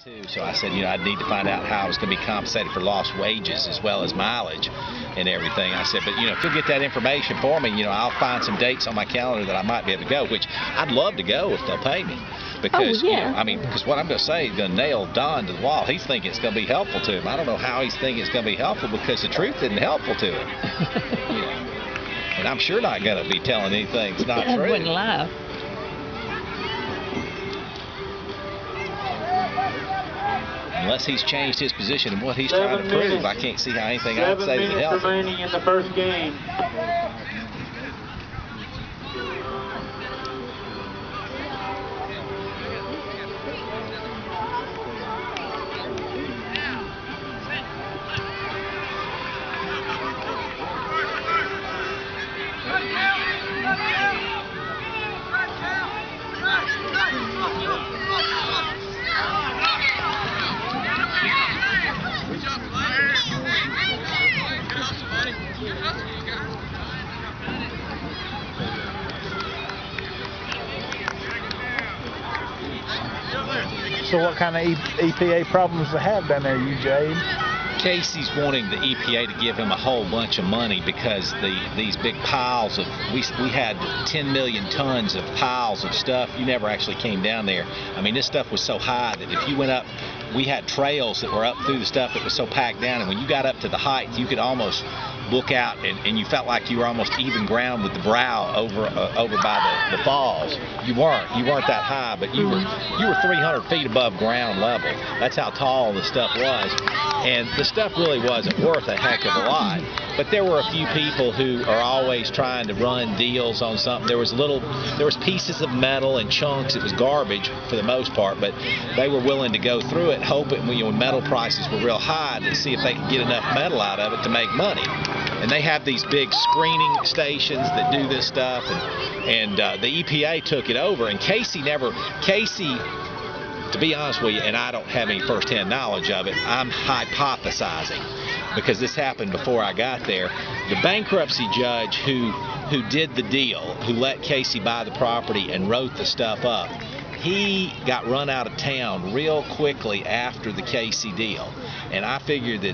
too. So I said, I'd need to find out how I was going to be compensated for lost wages as well as mileage and everything. I said, but if you'll get that information for me, I'll find some dates on my calendar that I might be able to go, which I'd love to go if they'll pay me. Because, because what I'm going to say is going to nail Don to the wall. He's thinking it's going to be helpful to him. I don't know how he's thinking it's going to be helpful because the truth isn't helpful to him. And I'm sure not going to be telling anything that's not true. I wouldn't lie. Unless he's changed his position and what he's trying to prove, I can't see how anything I'd say would help. 7 minutes remaining in the first game. So what kind of EPA problems they have down there, Jade? Casey's wanting the EPA to give him a whole bunch of money because these big piles of, we had 10 million tons of piles of stuff. You never actually came down there. I mean, this stuff was so high that if you went up, we had trails that were up through the stuff that was so packed down, and when you got up to the height, you could almost look out and you felt like you were almost even ground with the brow over by the falls. You weren't that high, but you were 300 feet above ground level. That's how tall the stuff was, and the stuff really wasn't worth a heck of a lot. But there were a few people who are always trying to run deals on something. There was pieces of metal and chunks. It was garbage for the most part, but they were willing to go through it, hoping when metal prices were real high to see if they could get enough metal out of it to make money. And they have these big screening stations that do this stuff, and the EPA took it over. And Casey, to be honest with you, and I don't have any first-hand knowledge of it, I'm hypothesizing because this happened before I got there. The bankruptcy judge who did the deal, who let Casey buy the property and wrote the stuff up, he got run out of town real quickly after the Casey deal. And I figured that